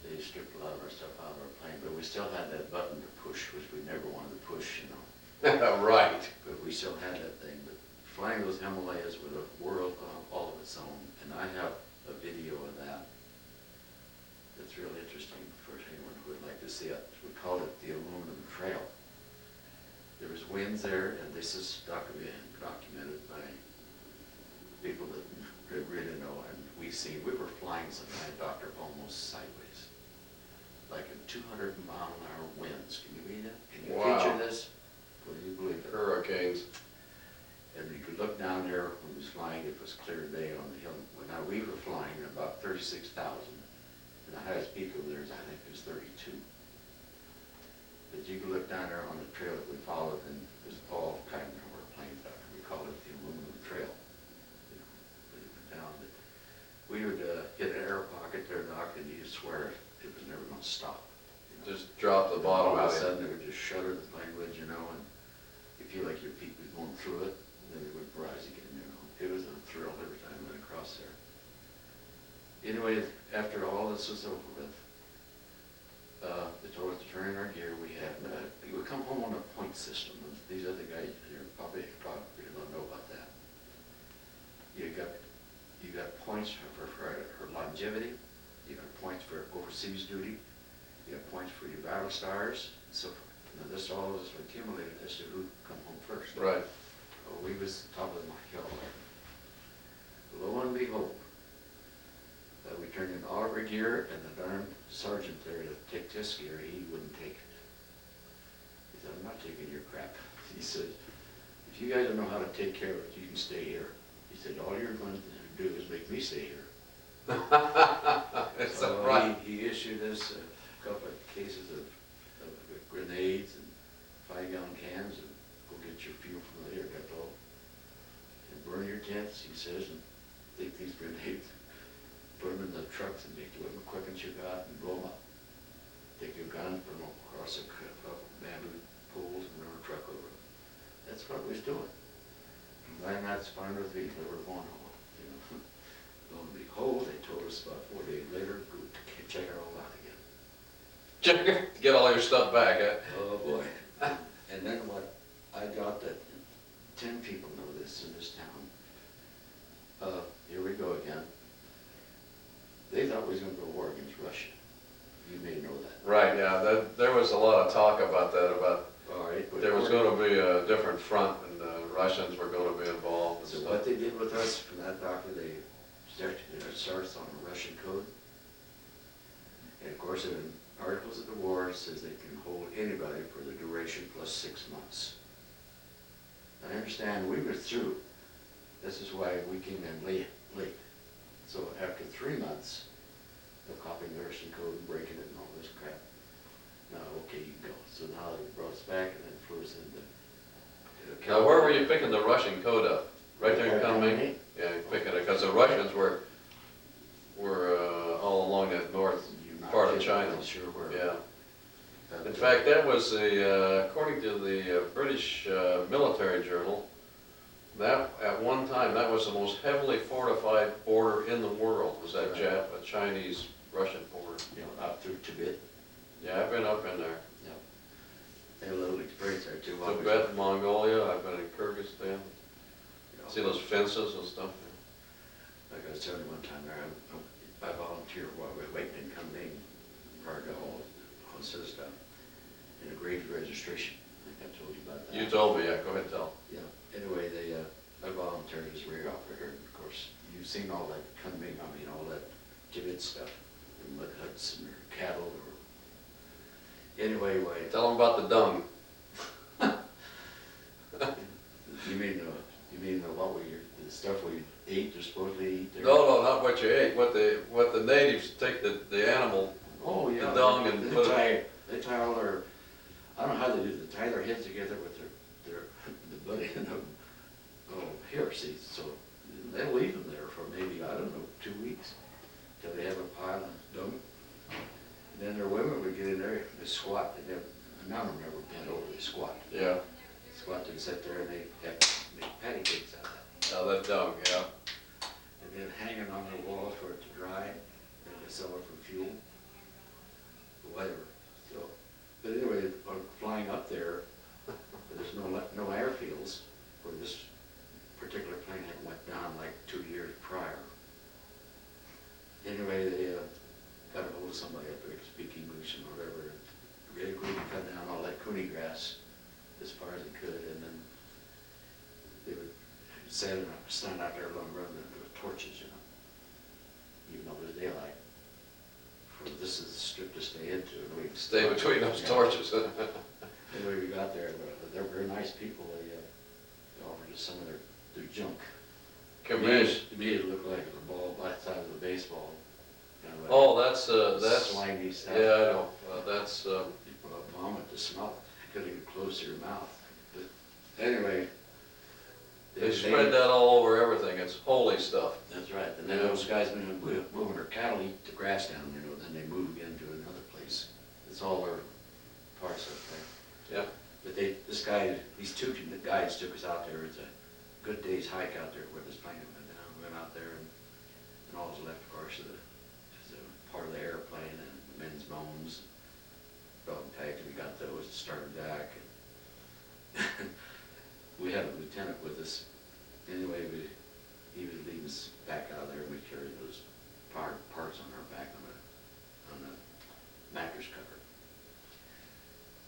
[SPEAKER 2] They stripped a lot of our stuff out of our plane, but we still had that button to push, which we never wanted to push, you know.
[SPEAKER 1] Right.
[SPEAKER 2] But we still had that thing. But flying those Himalayas with a world all of its own, and I have a video of that. It's really interesting for anyone who would like to see it. We called it the Aluminum Trail. There was winds there, and this is documented by people that really know. And we were flying sometimes, Doctor, almost sideways, like in 200-mile-an-hour winds. Can you read that? Can you picture this? Will you believe it?
[SPEAKER 1] Hurricanes.
[SPEAKER 2] And you could look down there when we was flying. It was clear day on the hill. Well, now we were flying at about 36,000. And the highest peak over there is, I think, is 32. But you could look down there on the trail that we followed, and there's all kinds of airplanes out there. We called it the Aluminum Trail. You know, we went down. But we would hit an air pocket there, Doc, and you swear it was never going to stop. You know?
[SPEAKER 1] Just drop the bottom
[SPEAKER 2] All
[SPEAKER 1] out
[SPEAKER 2] of a
[SPEAKER 1] of
[SPEAKER 2] sudden, it would just shudder the plane would, you know, and you feel like your feet was going through it, and then it would rise again, you know. It was a thrill every time we went across there. Anyway, after all this was over with, they told us to turn in our gear. We would come home on a point system. These other guys here probably don't know about that. You got points for longevity. You got points for overseas duty. You got points for your battle stars, and so forth. Now this all was accumulated as to who come home first.
[SPEAKER 1] Right.
[SPEAKER 2] Oh, we was top of the hill. Lo and behold, we turned in all of our gear, and the darn sergeant there to take this gear, he wouldn't take it. He said, I'm not taking your crap. He said, if you guys don't know how to take care of it, you can stay here. He said, all you're going to do is make me stay here.
[SPEAKER 1] So right.
[SPEAKER 2] He issued us a couple of cases of grenades and 5-gallon cans, and go get your fuel from the air depot and burn your tents, he says, and take these grenades, put them in the trucks and make the equipment you got and blow them up. Take your guns, put them across a couple bamboo poles and run a truck over them. That's what we was doing. And that's fine with me, they were going home. You know. Lo and behold, they told us about 4 days later, go check it all out again.
[SPEAKER 1] Get all your stuff back, eh?
[SPEAKER 2] Oh boy. And then what I got that 10 people know this in this town. Here we go again. They thought we was going to go to war against Russia. You may know that.
[SPEAKER 1] Right, yeah. There was a lot of talk about that,
[SPEAKER 2] All right, but
[SPEAKER 1] there was going to be a different front, and the Russians were going to be involved.
[SPEAKER 2] So what they did with us from that doctor, they starts on the Russian code. And of course, in Articles of the War, it says they can hold anybody for the duration plus 6 months. I understand we were through. This is why we came in late. So after 3 months of copying the Russian code and breaking it and all this crap, now, okay, you can go. So now they brought us back and then flew us into
[SPEAKER 1] Now, where were you picking the Russian code up? Right there in Kunming? Yeah, you're picking it, because the Russians were all along that north part of China.
[SPEAKER 2] Sure were.
[SPEAKER 1] Yeah. In fact, that was according to the British military journal, that at one time, that was the most heavily fortified border in the world, was that Chinese-Russian border.
[SPEAKER 2] You know, up through Tibet.
[SPEAKER 1] Yeah, I've been up in there.
[SPEAKER 2] Yeah. They had a little experience there too.
[SPEAKER 1] Tibet, Mongolia, I've been in Kyrgyzstan. See those fences and stuff?
[SPEAKER 2] Like I was telling you one time there, I volunteered while we were waiting in Kunming, prior to all this other stuff, in a grave registration. I think I told you about that.
[SPEAKER 1] You told me, yeah, go ahead and tell.
[SPEAKER 2] Yeah, anyway, I volunteered as rear operator. Of course, you've seen all that Kunming, all that Tibet stuff, and mud huts and their cattle. Anyway,
[SPEAKER 1] Tell them about the dung.
[SPEAKER 2] You mean the stuff we ate, they're supposed to eat?
[SPEAKER 1] No, not what you ate. What the natives take the animal,
[SPEAKER 2] oh, yeah,
[SPEAKER 1] the dung, and put it.
[SPEAKER 2] they tie all their, I don't know how they do, they tie their heads together with the butt end of hair seats, so they'll leave them there for maybe, I don't know, 2 weeks, till they have a pile of dung. And then their women would get in there, they squat, they never, none of them ever bent over, they squat.
[SPEAKER 1] Yeah.
[SPEAKER 2] Squat and sit there and they have make patty cakes out of that.
[SPEAKER 1] Oh, that dung, yeah.
[SPEAKER 2] And then hanging on the wall for it to dry, and they sell it for fuel, whatever. So, but anyway, flying up there, there's no airfields where this particular plane had went down like 2 years prior. Anyway, they got a hold of somebody up there to speak English and whatever. They agreed to cut down all that cooney grass as far as they could, and then they would stand out there along the road with torches, you know, even though it was daylight. For this is the strip to stay into. And we
[SPEAKER 1] Stay between those torches.
[SPEAKER 2] Anyway, we got there, they're very nice people. They offered us some of their junk.
[SPEAKER 1] Commish.
[SPEAKER 2] To me, it looked like a ball, like the size of a baseball. Kind of like
[SPEAKER 1] Oh, that's,
[SPEAKER 2] slimy stuff.
[SPEAKER 1] yeah, I know, that's,
[SPEAKER 2] People vomit to smell it, couldn't even close your mouth. But anyway.
[SPEAKER 1] they spread that all over everything, it's holy stuff.
[SPEAKER 2] That's right, and then those guys moving their cattle eat the grass down, you know, then they move again to another place. It's all their parts of it.
[SPEAKER 1] Yeah.
[SPEAKER 2] But these two guides took us out there. It's a good day's hike out there where this plane went down. We went out there and all that's left, of course, is a part of the airplane and men's bones, dog tags. We got those, started back. And we had a lieutenant with us. Anyway, he would lead us back out of there, and we carried those parts on our back on a mattress cover.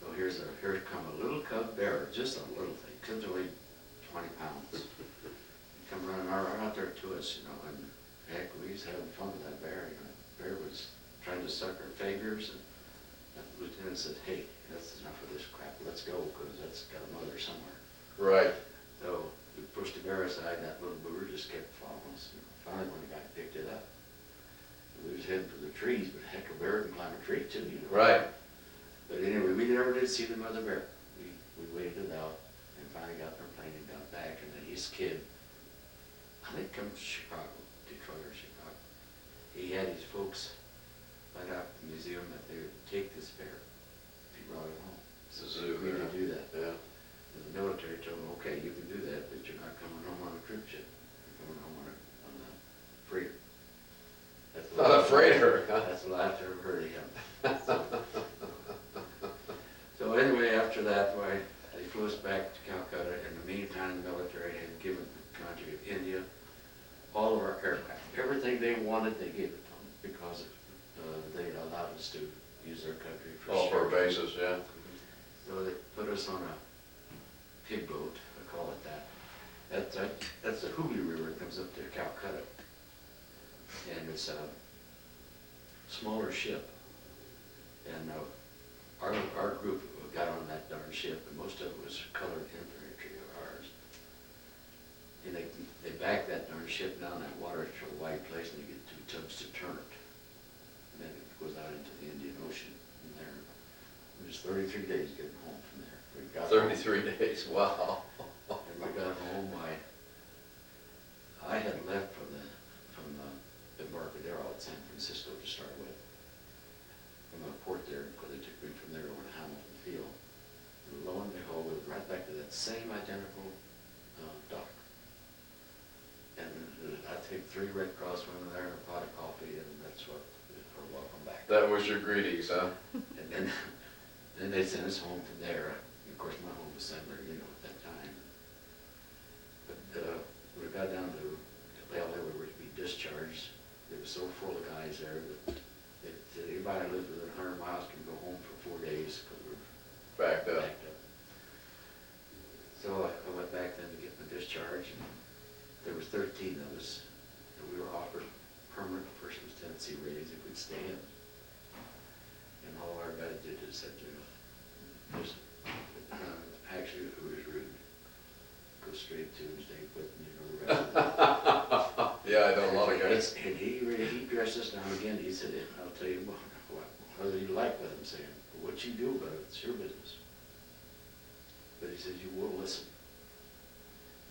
[SPEAKER 2] So here come a little cub bear, just a little thing, could weigh 20 pounds. Come running right out there to us, you know, and heck, we was having fun with that bear. You know, the bear was trying to suck our fingers, and the lieutenant said, "Hey, that's enough of this crap. Let's go, because that's got a mother somewhere."
[SPEAKER 1] Right.
[SPEAKER 2] So we pushed the bear aside, and that little booger just kept following us. And finally, when the guy picked it up, we was heading for the trees, but heck, a bear can climb a tree too, you know.
[SPEAKER 1] Right.
[SPEAKER 2] But anyway, we never did see the mother bear. We waited it out and finally got in our plane and got back. And then his kid, I think come from Chicago, Detroit or Chicago, he had his folks light up the museum that they would take this bear if he brought it home.
[SPEAKER 1] It's a zoo
[SPEAKER 2] We
[SPEAKER 1] there.
[SPEAKER 2] could do that.
[SPEAKER 1] Yeah.
[SPEAKER 2] And the military told him, okay, you can do that, but you're not coming home on a troop ship. You're coming home on a freighter. That's the
[SPEAKER 1] Not a
[SPEAKER 2] last-
[SPEAKER 1] freighter.
[SPEAKER 2] That's the last I ever heard of him. So anyway, after that, they flew us back to Calcutta. In the meantime, the military had given the country of India all of our aircraft. Everything they wanted, they gave it to them because they allowed us to use their country for
[SPEAKER 1] All for
[SPEAKER 2] storage.
[SPEAKER 1] bases, yeah.
[SPEAKER 2] So they put us on a pig boat, I call it that. That's the Hooghly River that comes up to Calcutta. And it's a smaller ship. And our group got on that darn ship, and most of it was colored infantry of ours. And they back that darn ship down that water to a wide place, and they get 2 tubs to turn it. And then it goes out into the Indian Ocean from there. It was 33 days getting home from there. We got
[SPEAKER 1] 33 days, wow.
[SPEAKER 2] And we got home, I had left from the Embarcadero at San Francisco to start with. From the port there, because they took me from there over to Hamilton Field. And lo and behold, we were right back to that same identical dock. And I think 3 Red Cross women there and a pot of coffee, and that's what, for welcome back.
[SPEAKER 1] That was your greetings, huh?
[SPEAKER 2] And then they sent us home from there. Of course, my home was Sandler, you know, at that time. But when we got down to LA, we were to be discharged. It was so full of guys there that they said anybody that lives within 100 miles can go home for 4 days because we were
[SPEAKER 1] Backed up.
[SPEAKER 2] So I went back then to get my discharge, and there was 13 of us, and we were offered permanent first lieutenancy raise if we'd stay in. And all our guys did is said, just, actually, it was rude. Go straight to and stay put, you know, the rest of the
[SPEAKER 1] Yeah, I know a lot of guys.
[SPEAKER 2] And he dressed us down again. He said, I'll tell you whether you like what I'm saying. what you do about it, it's your business. But he says, you will listen.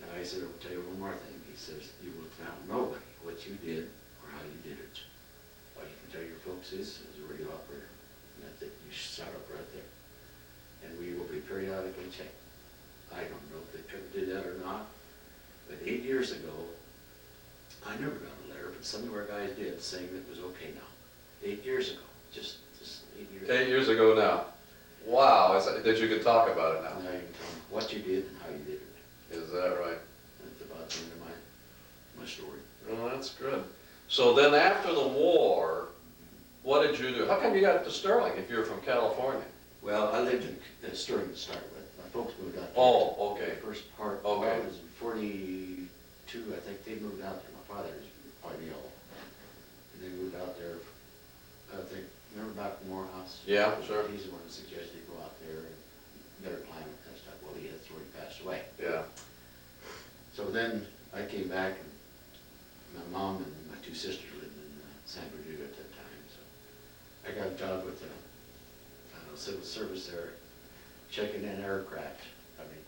[SPEAKER 2] Now I said, I'll tell you one more thing. He says, you will tell nobody what you did or how you did it. All you can tell your folks is, as a radio operator, and that's it. You shut up right there. And we will be periodically checked. I don't know if they ever did that or not, but 8 years ago, I never got a letter, but some of our guys did, saying it was okay now. 8 years ago, just 8 years ago.
[SPEAKER 1] 8 years ago now. Wow, that you could talk about it now.
[SPEAKER 2] Now you can tell them what you did and how you did it.
[SPEAKER 1] Is that right?
[SPEAKER 2] That's about the end of my story.
[SPEAKER 1] Well, that's good. So then after the war, what did you do? How come you got to Sterling if you're from California?
[SPEAKER 2] Well, I lived in Sterling to start with. My folks moved out there.
[SPEAKER 1] Oh, okay.
[SPEAKER 2] The first part,
[SPEAKER 1] Okay.
[SPEAKER 2] I was in 42, I think they moved out there. My father was quite ill. And they moved out there, I think, remember Dr. Morehouse?
[SPEAKER 1] Yeah, sure.
[SPEAKER 2] He's the one that suggested you go out there and better climate and stuff. Well, he had already passed away.
[SPEAKER 1] Yeah.
[SPEAKER 2] So then I came back, and my mom and my two sisters lived in San Bernardino at that time. So I got a job with the civil service there, checking in aircraft. I mean,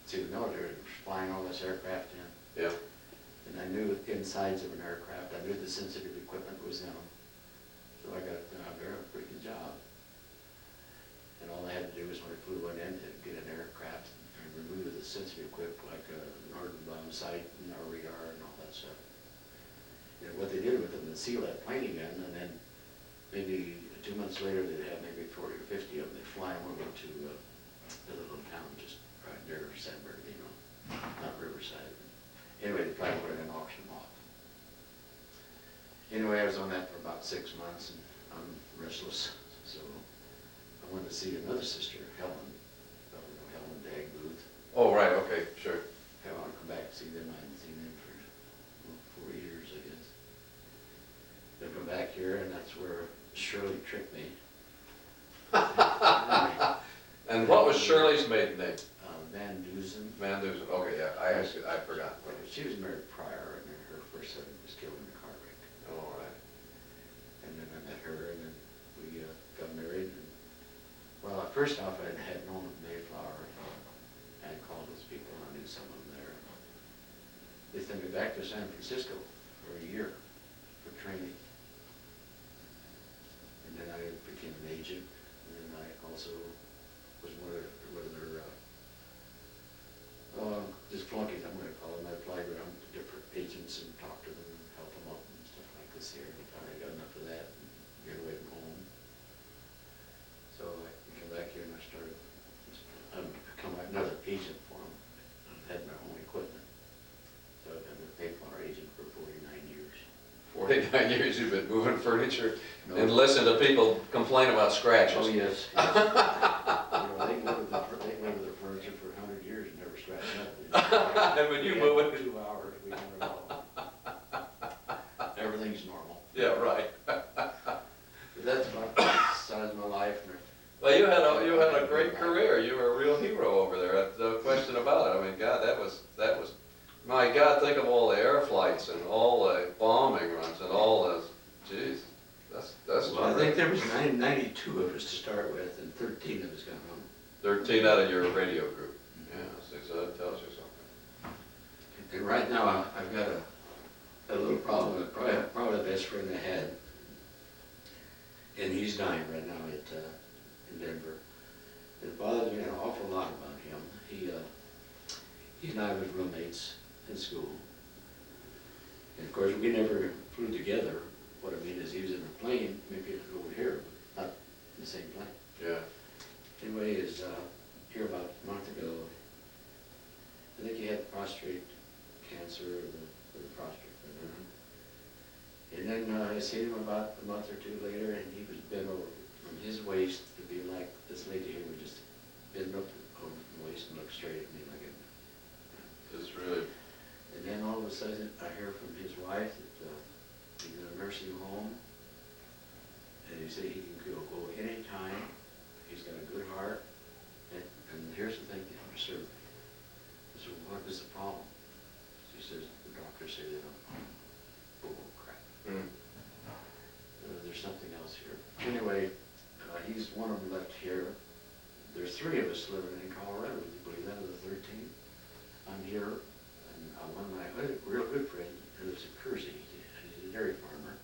[SPEAKER 2] see, the military was flying all this aircraft in.
[SPEAKER 1] Yeah.
[SPEAKER 2] And I knew the insides of an aircraft. I knew the sensitive equipment was in them. So I got a job there, a pretty good job. And all I had to do was when I flew one in, to get an aircraft and remove the sensitive equipment, like a Norden bomb sight and our radar and all that stuff. And what they did with them, they seal that plane again, and then maybe 2 months later, they'd have maybe 40 or 50 of them. They'd fly them over to the little town just right near San Bernardino, not Riverside. Anyway, they probably would have auction them off. Anyway, I was on that for about 6 months, and I'm restless, so I wanted to see another sister, Helen. Helen Dag Booth.
[SPEAKER 1] Oh, right, okay, sure.
[SPEAKER 2] I want to come back and see them. I hadn't seen them for 4 years, I guess. They come back here, and that's where Shirley tricked me.
[SPEAKER 1] And what was Shirley's maiden name?
[SPEAKER 2] Van Dusen.
[SPEAKER 1] Van Dusen, okay, yeah, I forgot.
[SPEAKER 2] She was married prior, and then her first husband was killed in a car wreck.
[SPEAKER 1] All right.
[SPEAKER 2] And then I met her, and then we got married. And, well, first off, I had known of Mayflower. I had called those people, and I knew some of them there. They sent me back to San Francisco for a year for training. And then I became an agent, and then I also was one of their just flunkies, I'm going to call them. I applied around to different agents and talked to them and helped them out and stuff like this here. And I finally got enough of that and get away from home. So I came back here and I started, I've become another agent for them. I had my own equipment. So I've been a Mayflower agent for 49 years.
[SPEAKER 1] 49 years you've been moving furniture
[SPEAKER 2] No.
[SPEAKER 1] and listen to people complain about scratches.
[SPEAKER 2] Oh, yes. Yes. You know, they can live with their furniture for 100 years and never scratch nothing.
[SPEAKER 1] And when you move it,
[SPEAKER 2] 2 hours, we never know. Everything's normal.
[SPEAKER 1] yeah, right.
[SPEAKER 2] But that's about the size of my life.
[SPEAKER 1] Well, you had a great career. You were a real hero over there. No question about it. I mean, God, that was. My God, think of all the air flights and all the bombing runs and all those. Jeez, that's.
[SPEAKER 2] Well, I think there was 92 of us to start with, and 13 of us got home.
[SPEAKER 1] 13 out of your radio group. Yeah, so that tells you something.
[SPEAKER 2] And right now, I've got a little problem with probably the best friend I had, and he's dying right now in Denver. It bothers me an awful lot about him. He and I was roommates in school, and of course we never flew together. What I mean is, he was in a plane, maybe over here, but not in the same plane.
[SPEAKER 1] Yeah.
[SPEAKER 2] Anyway, here about a month ago, I think he had prostate cancer, or the prostate. And then I seen him about a month or two later, and he was bent over from his waist to be like this lady here would just bend up over the waist and look straight at me like it.
[SPEAKER 1] It's really.
[SPEAKER 2] And then all of a sudden, I hear from his wife that he's in a nursing home, and he said he can go anytime. He's got a good heart, and here's the thing, you have to serve. I said, well, what is the problem? She says, the doctors say they don't know. Oh, crap.
[SPEAKER 1] Mm.
[SPEAKER 2] There's something else here. Anyway, he he's one of them left here. There's 3 of us living in Colorado, would you believe that, of the 13? I'm here, and one of my real good friends who lives in Kersey. He's a dairy farmer.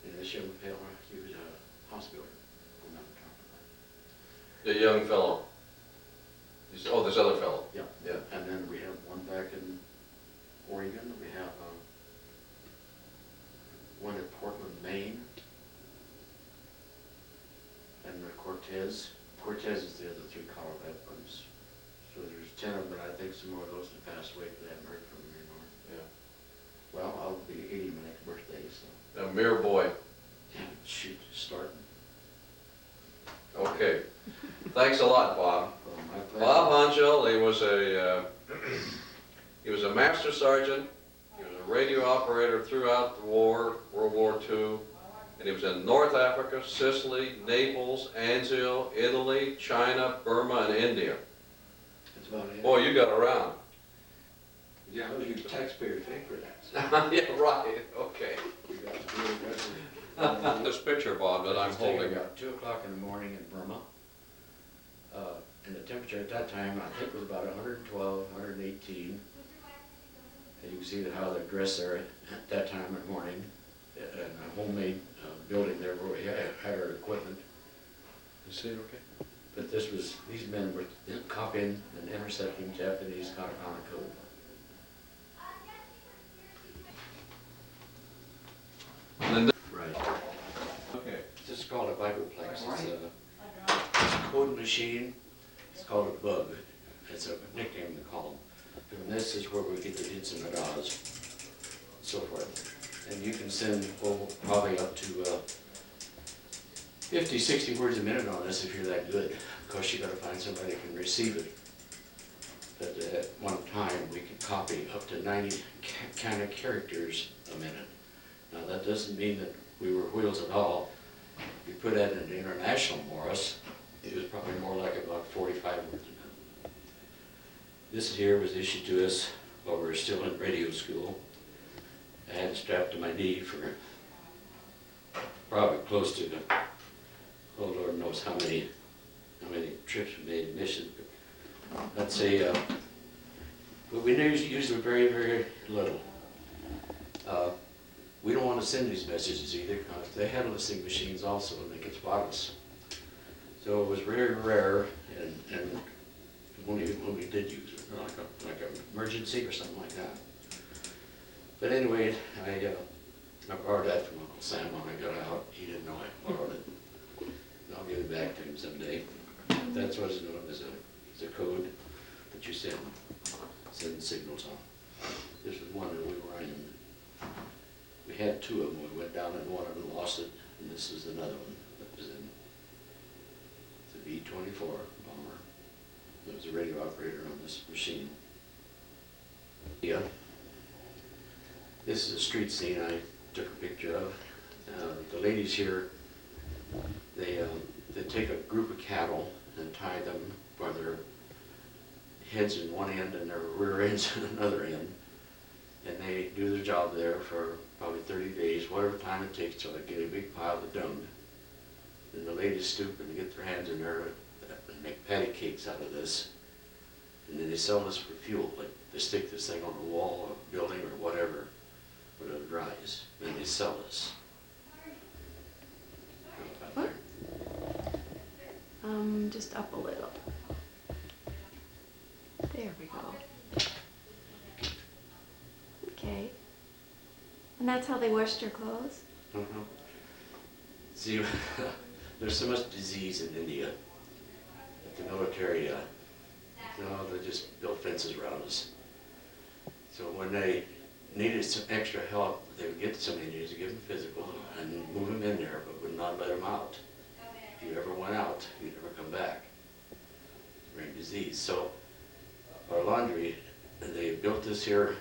[SPEAKER 2] And this young fellow, he was a house builder. I'm not talking about.
[SPEAKER 1] The young fellow. Oh, this other fellow.
[SPEAKER 2] Yeah.
[SPEAKER 1] Yeah.
[SPEAKER 2] And then we have one back in Oregon. We have one in Portland, Maine. And Cortez. Cortez is the other 3 Colorado ones. So there's 10 of them, but I think some more of those have passed away, but I haven't heard from them anymore.
[SPEAKER 1] Yeah.
[SPEAKER 2] Well, I'll be 80 my next birthday, so.
[SPEAKER 1] A mere boy.
[SPEAKER 2] Yeah, shoot, starting.
[SPEAKER 1] Okay. Thanks a lot, Bob.
[SPEAKER 2] Well, my pleasure.
[SPEAKER 1] Bob Hounshell, he was a master sergeant. He was a radio operator throughout the war, World War II. And he was in North Africa, Sicily, Naples, Anzio, Italy, China, Burma, and India.
[SPEAKER 2] That's about it.
[SPEAKER 1] Boy, you got around.
[SPEAKER 2] Yeah, I was using taxpayer pay for that. So
[SPEAKER 1] Yeah, right, okay.
[SPEAKER 2] we got to do it.
[SPEAKER 1] This picture, Bob, that I'm holding.
[SPEAKER 2] About 2 o'clock in the morning in Burma. And the temperature at that time, I think, was about 112, 118. And you can see how they're dressed there at that time of morning. And a homemade building there where we had our equipment.
[SPEAKER 1] You see it okay?
[SPEAKER 2] But these men were copying and intercepting Japanese Katakana code.
[SPEAKER 1] And then,
[SPEAKER 2] Right.
[SPEAKER 1] okay.
[SPEAKER 2] This is called a Bibleplex. It's a code machine. It's called a bug. It's a nickname they call them. And this is where we get the hits and the dots, so forth. And you can send probably up to 50, 60 words a minute on this if you're that good. Of course, you got to find somebody that can receive it. But at one time, we could copy up to 90 kind of characters a minute. Now, that doesn't mean that we were wheels at all. If you put that in the international Morse, it was probably more like about 45 words a minute. This here was issued to us while we were still in radio school. I had it strapped to my knee for probably close to, oh Lord knows how many trips we made, missions. But I'd say, but we used it very, very little. We don't want to send these messages either, because they had listening machines also, and they could spot us. So it was very rare, and when we did use it, like an emergency or something like that. But anyway, I borrowed that from Uncle Sam when I got out. He didn't know I borrowed it. And I'll give it back to him someday. That's what's known as a code that you send signals on. This is one that we were in. We had 2 of them. We went down in one of them, lost it, and this is another one that was in. It's a B-24 bomber. There was a radio operator on this machine. Yeah. This is a street scene I took a picture of. The ladies here, they take a group of cattle and tie them by their heads in one end and their rear ends in another end. And they do their job there for probably 30 days, whatever time it takes till they get a big pile of dung. Then the ladies stoop and get their hands in there and make patty cakes out of this. And then they sell this for fuel. Like they stick this thing on a wall or a building or whatever when it dries. Then they sell this.
[SPEAKER 3] What? Just up a little. There we go. Okay. And that's how they washed your clothes?
[SPEAKER 2] Mm-hmm. See, there's so much disease in India that the military, they just built fences around us. So when they needed some extra help, they would get some Indians to give them physical and move them in there, but would not let them out. If you ever went out, you'd never come back. Bring disease. So our laundry, they built this here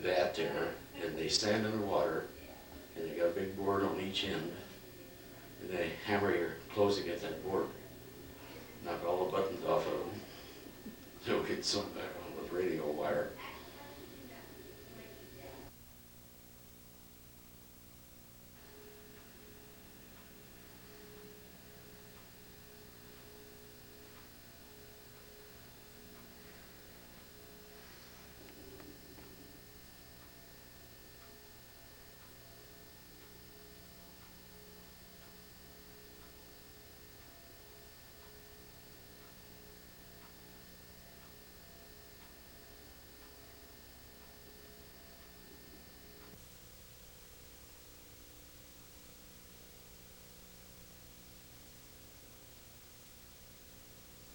[SPEAKER 2] vat there, and they stand in the water, and they got a big board on each end, and they hammer your clothes against that board, knock all the buttons off of them, so we get some back on with radio wire.